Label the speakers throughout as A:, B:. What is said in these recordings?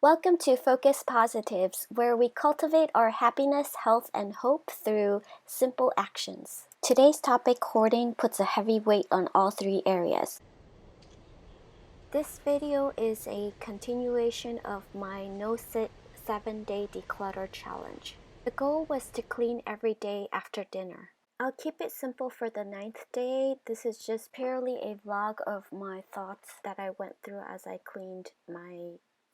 A: Welcome to Focus Positives, where we cultivate our happiness, health, and hope through simple actions. Today's topic, hoarding, puts a heavy weight on all three areas. This video is a continuation of my no-sit 7-day declutter challenge. The goal was to clean every day after dinner. I'll keep it simple for the 9th day. This is just purely a vlog of my thoughts that I went through as I cleaned my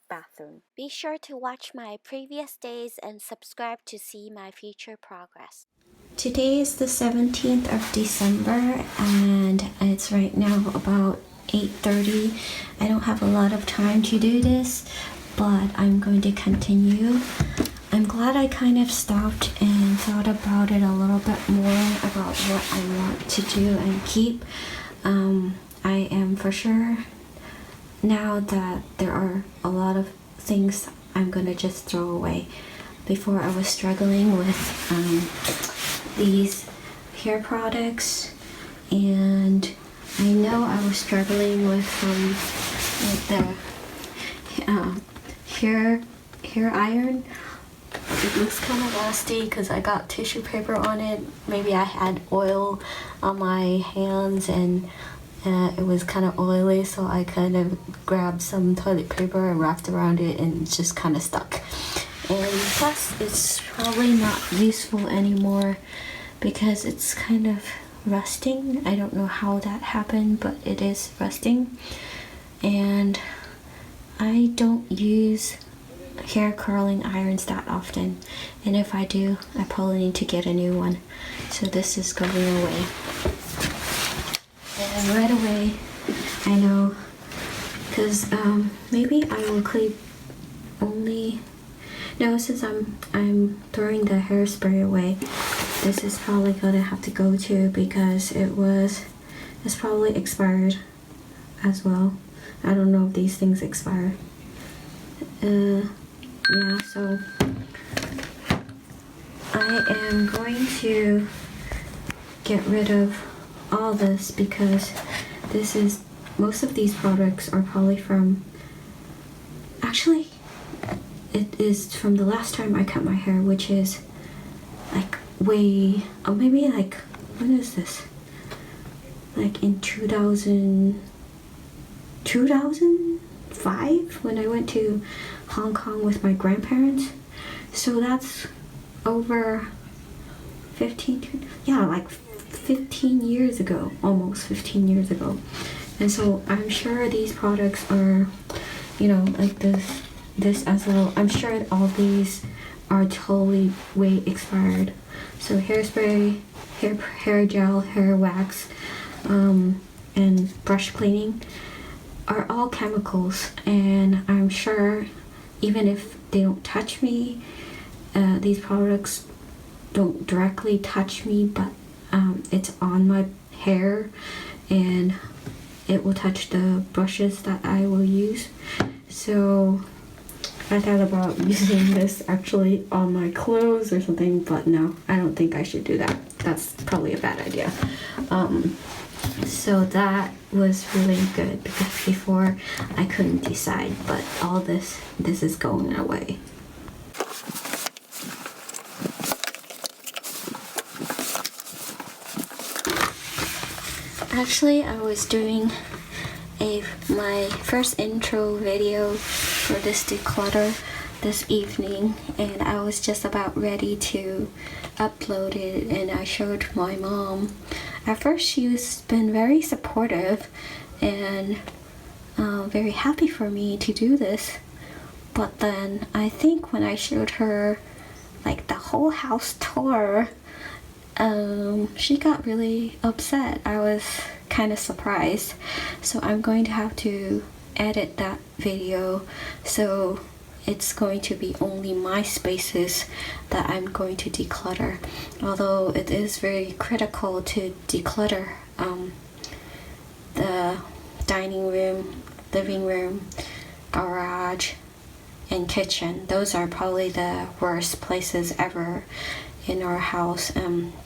A: bathroom. Be sure to watch my previous days and subscribe to see my future progress. Today is the 17th of December and it's right now about 8:30. I don't have a lot of time to do this, but I'm going to continue. I'm glad I kind of stopped and thought about it a little bit more about what I want to do and keep. I am for sure now that there are a lot of things I'm gonna just throw away. Before I was struggling with these hair products, and I know I was struggling with the hair iron. It looks kind of nasty because I got tissue paper on it. Maybe I had oil on my hands and it was kind of oily, so I kind of grabbed some toilet paper and wrapped around it and it just kind of stuck. And plus it's probably not useful anymore because it's kind of rusting. I don't know how that happened, but it is rusting. And I don't use hair curling irons that often, and if I do, I probably need to get a new one. So this is going away. And right away, I know, because maybe I will keep only, no, since I'm throwing the hairspray away, this is probably gonna have to go to because it's probably expired as well. I don't know if these things expire. Yeah, so I am going to get rid of all this because most of these products are probably from, actually it is from the last time I cut my hair, which is like maybe like, when is this? Like in 2005 when I went to Hong Kong with my grandparents. So that's over 15 years ago, almost 15 years ago. And so I'm sure these products are, like this as well. I'm sure all these are totally way expired. So hairspray, hair gel, hair wax, and brush cleaning are all chemicals, and I'm sure even if they don't touch me, these products don't directly touch me, but it's on my hair and it will touch the brushes that I will use. So I thought about using this actually on my clothes or something, but no, I don't think I should do that. That's probably a bad idea. So that was really good because before I couldn't decide, but all this is going away. Actually, I was doing my first intro video for this declutter this evening, and I was just about ready to upload it, and I showed my mom. At first she's been very supportive and very happy for me to do this, but then I think when I showed her like the whole house tour, she got really upset. I was kind of surprised, so I'm going to have to edit that video, so it's going to be only my spaces that I'm going to declutter. Although it is very critical to declutter the dining room, living room, garage, and kitchen. Those are probably the worst places ever in our house.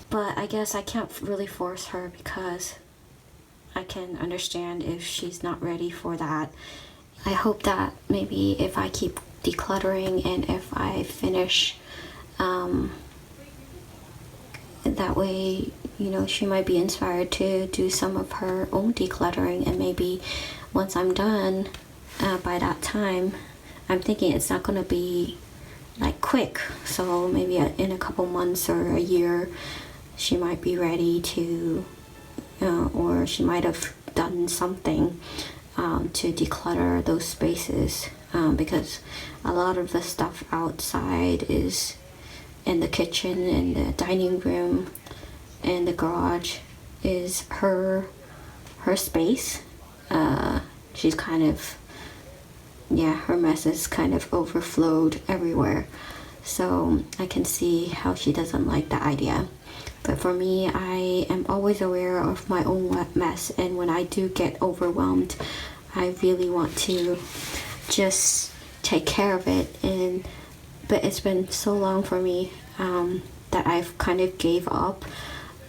A: But I guess I can't really force her because I can understand if she's not ready for that. I hope that maybe if I keep decluttering, and if I finish, that way, she might be inspired to do some of her own decluttering. And maybe once I'm done, by that time, I'm thinking it's not going to be like quick, so maybe in a couple months or a year she might be ready to, or she might have done something to declutter those spaces, because a lot of the stuff outside is in the kitchen and the dining room and the garage is her space. She's kind of, her mess is kind of overflowed everywhere, so I can see how she doesn't like the idea. But for me, I am always aware of my own mess, and when I do get overwhelmed, I really want to just take care of it. But it's been so long for me that I've kind of gave up,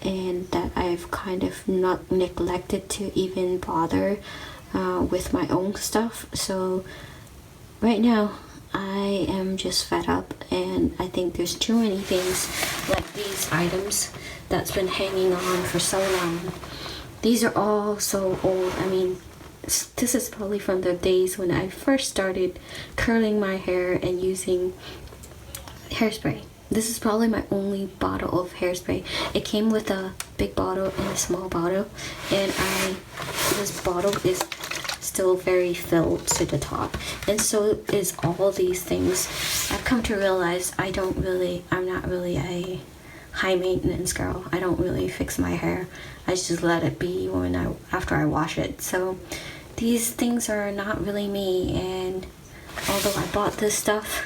A: and that I've kind of not neglected to even bother with my own stuff. So right now I am just fed up, and I think there's too many things like these items that's been hanging on for so long. These are all so old. I mean, this is probably from the days when I first started curling my hair and using hairspray. This is probably my only bottle of hairspray. It came with a big bottle and a small bottle, and this bottle is still very filled to the top, and so is all these things. I've come to realize I'm not really a high maintenance girl. I don't really fix my hair. I just let it be after I wash it. So these things are not really me, and although I bought this stuff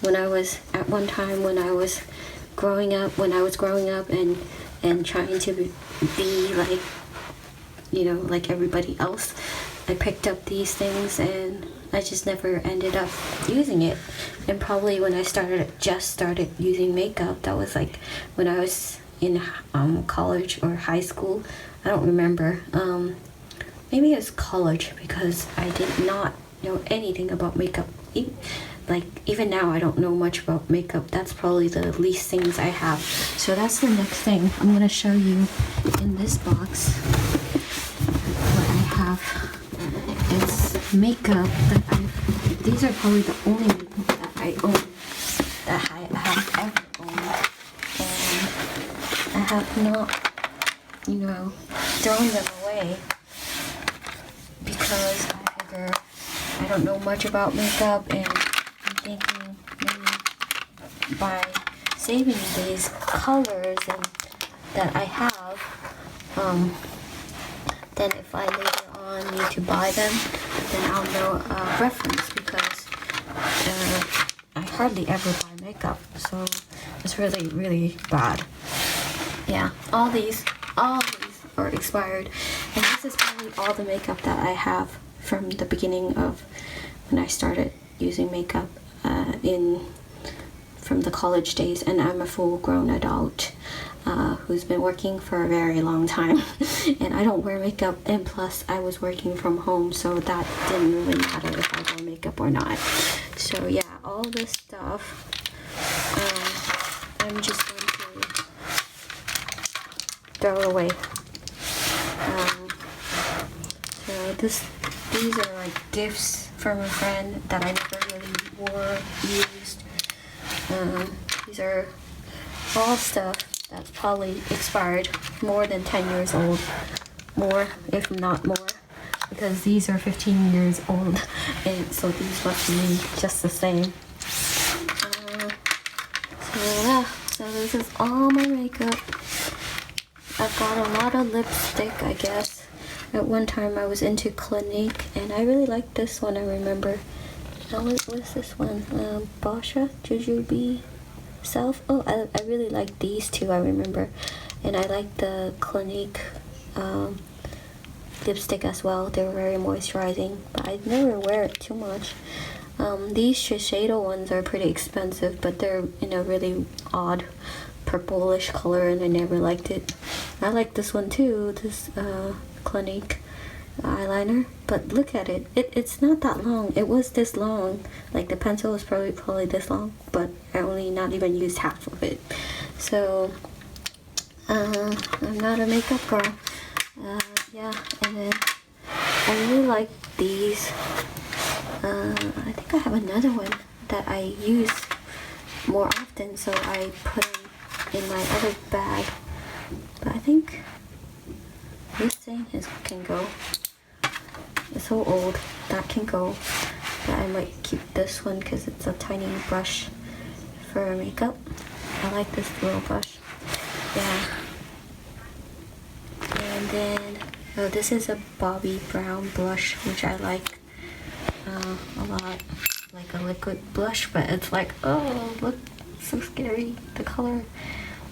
A: when I was growing up and trying to be like, like everybody else, I picked up these things and I just never ended up using it. And probably when I just started using makeup, that was like when I was in college or high school. I don't remember. Maybe it was college, because I did not know anything about makeup. Even now, I don't know much about makeup. That's probably the least things I have. So that's the next thing I'm going to show you in this box. What I have is makeup these are probably the only makeup that I own, that I have ever owned. And I have not, thrown them away, because I figure I don't know much about makeup, and I'm thinking maybe by saving these colors that I have, then if I later on need to buy them, then I'll know a reference, because I hardly ever buy makeup, so it's really, really bad. Yeah, all these are expired, and this is probably all the makeup that I have from the beginning of when I started using makeup from the college days, and I'm a full-grown adult who's been working for a very long time, and I don't wear makeup, and plus I was working from home, so that didn't really matter if I wore makeup or not. So yeah, all this stuff, I'm just going to throw away. So these are like gifts from a friend that I never really used. These are all stuff that's probably expired, more than 10 years old, more if not more, because these are 15 years old, and so these must be just the same. So this is all my makeup. I've got a lot of lipstick, I guess. At one time I was into Clinique, and I really liked this one, I remember. What was this one? Basha? Jujube? Self? Oh, I really like these two, I remember. And I like the Clinique lipstick as well. They're very moisturizing, but I never wear it too much. These Shiseido ones are pretty expensive, but they're in a really odd purplish color, and I never liked it. I like this one too, this Clinique. eyeliner, but look at it. It's not that long. It was this long. Like the pencil was probably this long, but I only not even used half of it. So I'm not a makeup girl. Yeah, and then I really like these. I think I have another one that I use more often, so I put them in my other bag. But I think this thing can go. It's so old, that can go. But I might keep this one because it's a tiny brush for makeup. I like this little brush. Yeah. And then, oh, this is a Bobbi Brown blush, which I like a lot. Like a liquid blush, but it's like, oh, look, so scary, the color.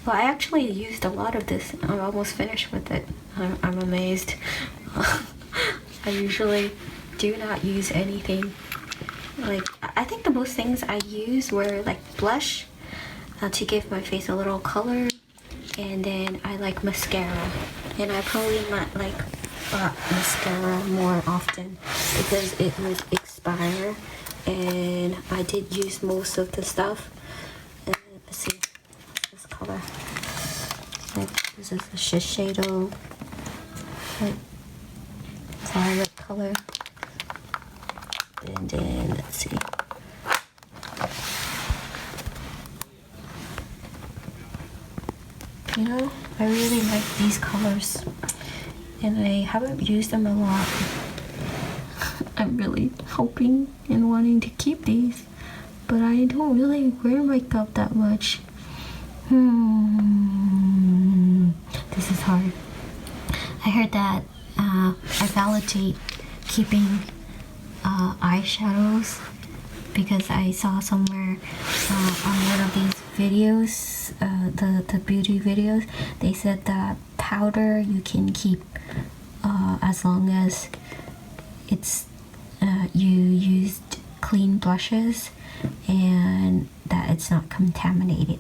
A: Well, I actually used a lot of this. I'm almost finished with it. I'm amazed. I usually do not use anything. Like, I think the most things I used were like blush to give my face a little color, and then I like mascara. And I probably not like bought mascara more often because it would expire, and I did use most of the stuff. And let's see, this color. Like, this is a Shiseido like violet color. And then let's see. You know, I really like these colors, and I haven't used them a lot. I'm really hoping and wanting to keep these, but I don't really wear makeup that much. This is hard. I heard that I validate keeping eyeshadows because I saw somewhere on one of these videos, the beauty videos, they said that powder you can keep as long as it's you used clean blushes and that it's not contaminated.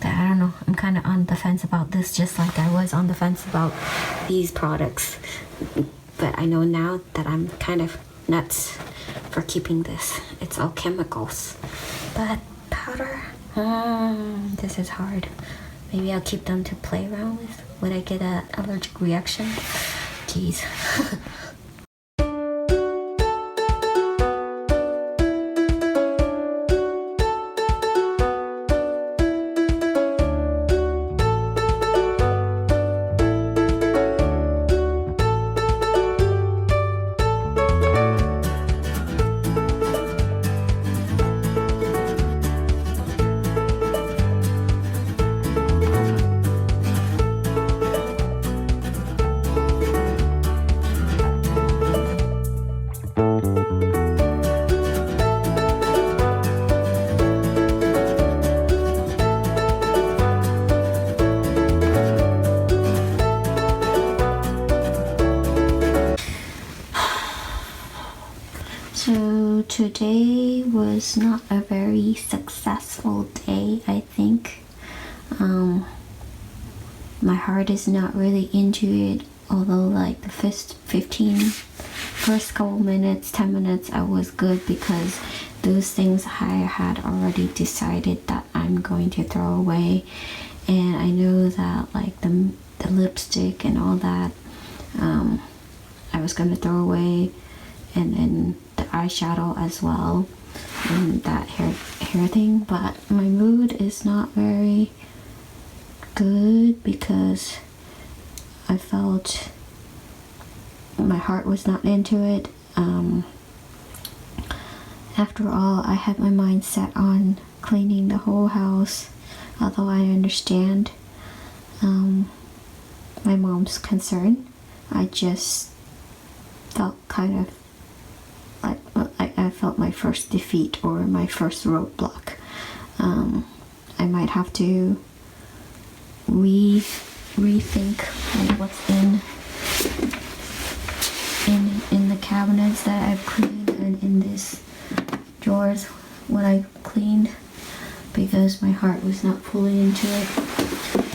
A: But I don't know, I'm kind of on the fence about this, just like I was on the fence about these products. But I know now that I'm kind of nuts for keeping this. It's all chemicals. But powder, this is hard. Maybe I'll keep them to play around with when I get an allergic reaction. Jeez. So today was not a very successful day, I think. My heart is not really into it, although like the first couple minutes, 10 minutes, I was good because those things I had already decided that I'm going to throw away. And I know that like the lipstick and all that, I was going to throw away, and then the eyeshadow as well, and that hair thing. But my mood is not very good because I felt my heart was not into it. After all, I had my mind set on cleaning the whole house, although I understand my mom's concern. I just felt kind of like I felt my first defeat or my first roadblock. I might have to rethink like what's in the cabinets that I've cleaned and in these drawers when I cleaned, because my heart was not fully into it.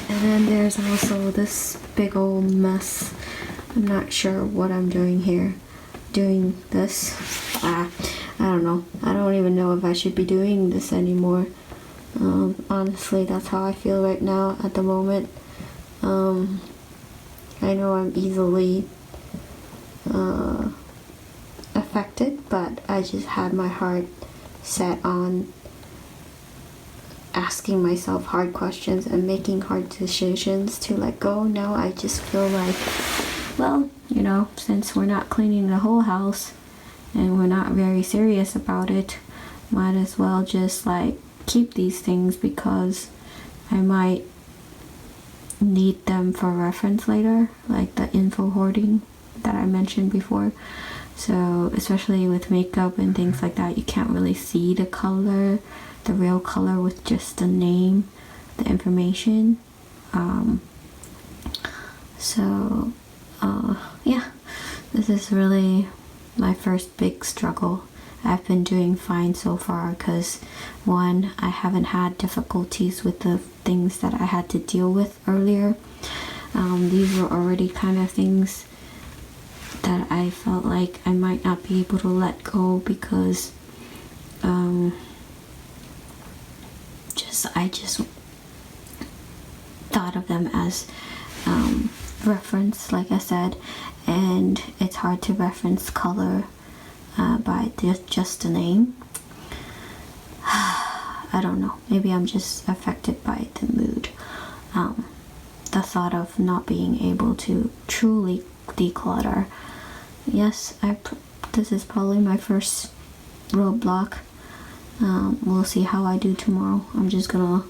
A: And then there's also this big old mess I'm not sure what I'm doing here. Doing this. I don't know. I don't even know if I should be doing this anymore. Honestly, that's how I feel right now at the moment. I know I'm easily affected, but I just had my heart set on asking myself hard questions and making hard decisions to let go. Now I just feel like, well, you know, since we're not cleaning the whole house and we're not very serious about it, might as well just like keep these things because I might need them for reference later, like the info hoarding that I mentioned before. So especially with makeup and things like that, you can't really see the color, the real color with just the name, the information. Yeah, this is really my first big struggle. I've been doing fine so far because, one, I haven't had difficulties with the things that I had to deal with earlier. These were already kind of things that I felt like I might not be able to let go because I just thought of them as reference, like I said, and it's hard to reference color by just the name. I don't know, maybe I'm just affected by the mood. The thought of not being able to truly declutter. Yes, this is probably my first roadblock. We'll see how I do tomorrow. I'm just gonna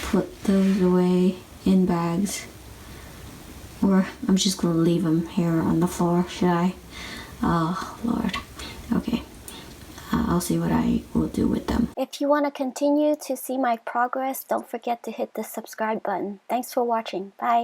A: put those away in bags, or I'm just gonna leave them here on the floor. Should I? Oh Lord. Okay, I'll see what I will do with them. If you want to continue to see my progress, don't forget to hit the subscribe button. Thanks for watching. Bye.